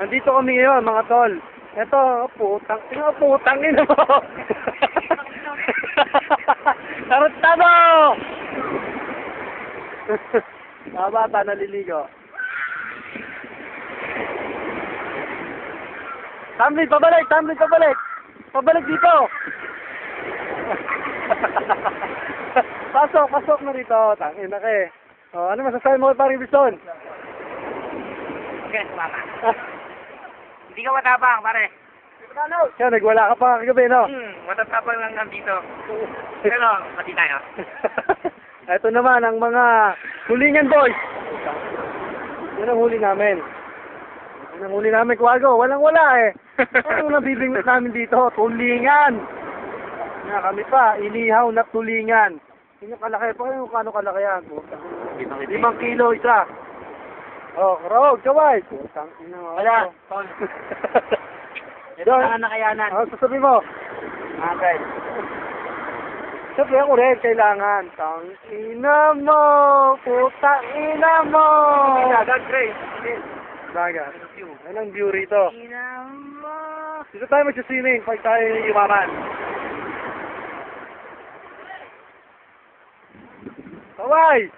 Nandito kami ngayon, mga tol. Ito, putang ina mo. Tarot-tado! Mga bata naliligo. Tumbling, pabalik! Pabalik dito! Pasok na rito. Tangina ka eh. Oh, ano masasabi mo kay Paring Bison? Okay, sumama. Hindi ka matapang, pare. Kaya nagwala ka pa kagabi, no? Matatapang lang nandito. Pero, pati tayo. Ito naman ang mga hulingan boys. Yan ang huli namin. Kuwago. Walang-wala eh. Ano nang bibingot namin dito? Tulingan. Nga kami pa, inihaw na tulingan. Yung kalaki pa kayo, kano kalaki yan? 5 kilo isa. Oh, karog, kaway. Putang ina mo. Wala, Tol. Ito na nakayanan. Oh, sasabi mo. Okay. Sabi ako rin, kailangan. Tang ina mo. Putang ina mo. God grace. Dagat. Yan ang view rito. Ina mo. Dito tayo magsisining pag tayo yumaman. Kaway!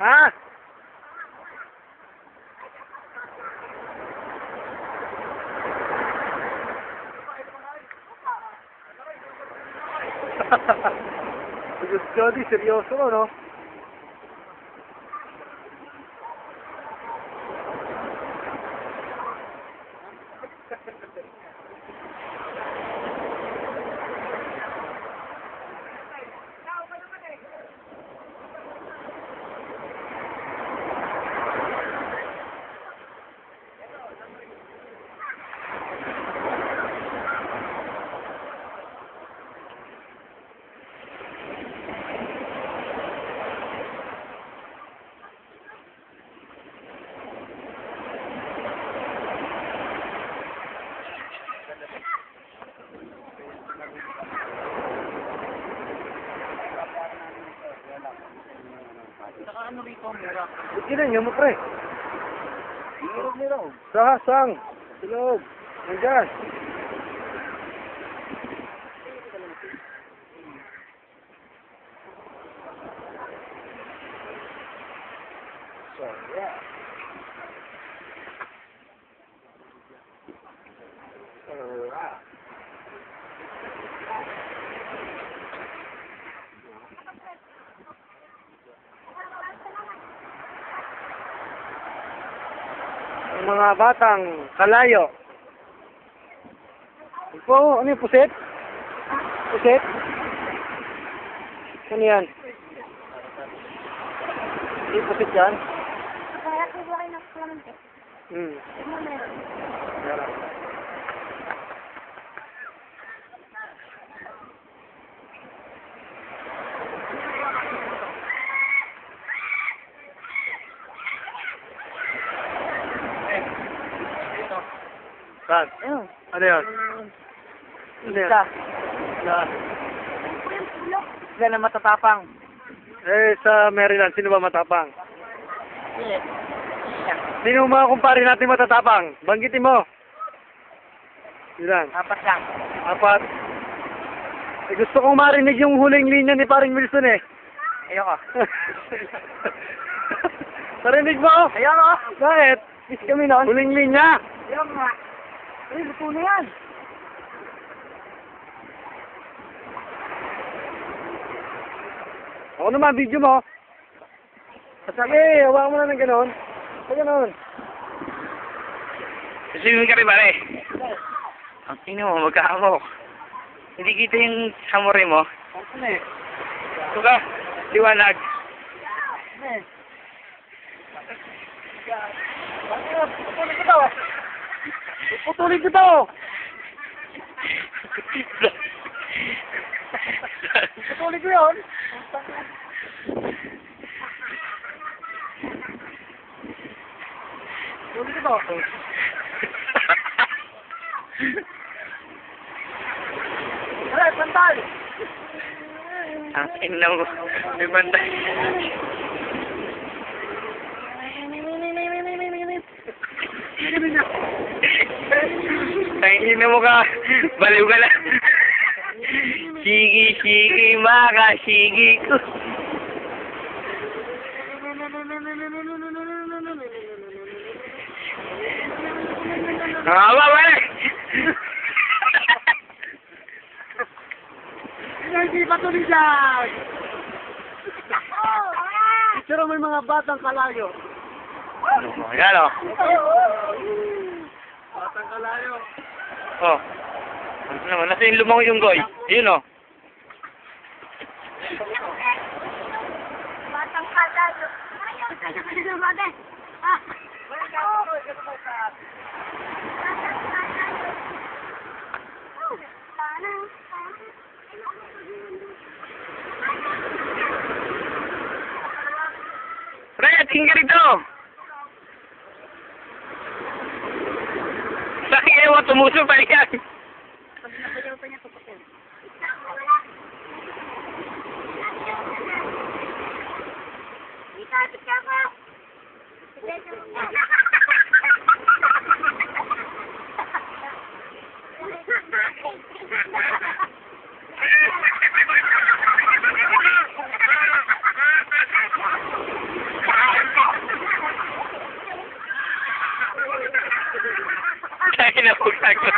Ha? Jody, seryoso mo, no? Saka ano rito, mura. Ilan niyo mo, pre? Mirog. Sahasang. Silog. Nandiyan. So, yeah. Alright. Ang mga batang kalayo. Ito, ano yung puset? Puset? Ano yan? Hindi puset yan? Kaya kuha kayo ng flamante. Ano meron? Saan? Ayun. Ano yan? Ano yan? Isa. Saan? Sila na matatapang. Eh, sa Maryland, sino ba matapang? Yes. Sino mga kumpare natin matatapang? Banggitin mo. Ilan? Apat lang. 4. Eh, gusto kong marinig yung huling linya ni Paring Wilson eh. Ayoko. Parinig mo? Ayoko. Bakit? Miss kami noon. Huling linya. Ayoko nga. Ay, luto na yan. Ako naman, video mo. Sige, hawakan mo na ng ganon. Sa ganon. Swimming kami pare. Ang tingin mo, magkahamok. Hindi kita yung samurai mo. Ano eh? Ito ka, liwanag. Putulin ko to. Putulin ko to. Putulin ko yun. Putulin ko to. Aray, pantal! Ang ina mo, may bantay. niya. Ang ina mo ka. Baliw ka lang. Sige, sige, maka, sige ko. Nakaba, balik! Hindi pa tuloy dyan! Pero may mga batang kalayo. Ayan o. Batang kalayo. Oh. Ano naman, nasa yung lumang yung goy. Yun o. Batang kalayo. Ayun, kaya ka na lumagay. Ah. Fred, tingin ka rito! Saan ewan, tumuso pa yan? Ikapit ka pa. Kaya na po ako.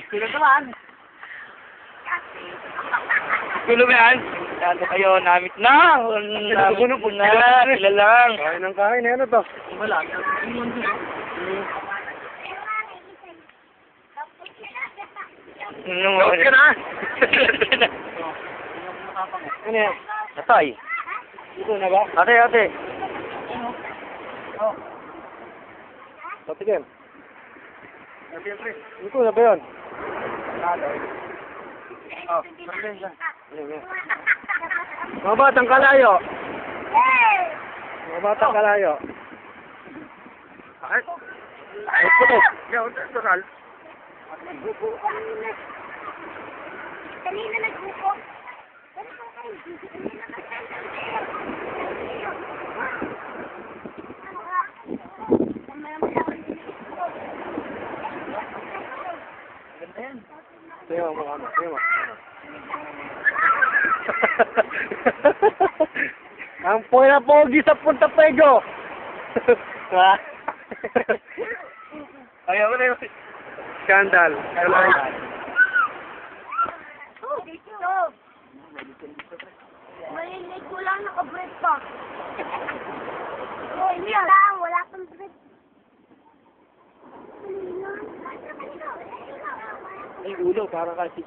Pinagalan. Gulo ba yan? Lalo kayo, namit na. Namit na. Sila lang. Kain ng kain, ano to? Wala. Out ka na. Ano yan? Atay. Ito na ba? Ate, ate. Patikin. Ito na ba yun? Oh, mga batang kalayo. Mga batang kalayo. Ay, puto. Total. Kanina nagbuko. Tingnan mo, tingnan mo. Ang pogi sa Punta Pego. Ha? Ayaw mo na yung scandal. Oh, dito. Malilig ko lang naka-break pa. Oh, hindi lang. Wala pang break. Ay, ulo, parang kasi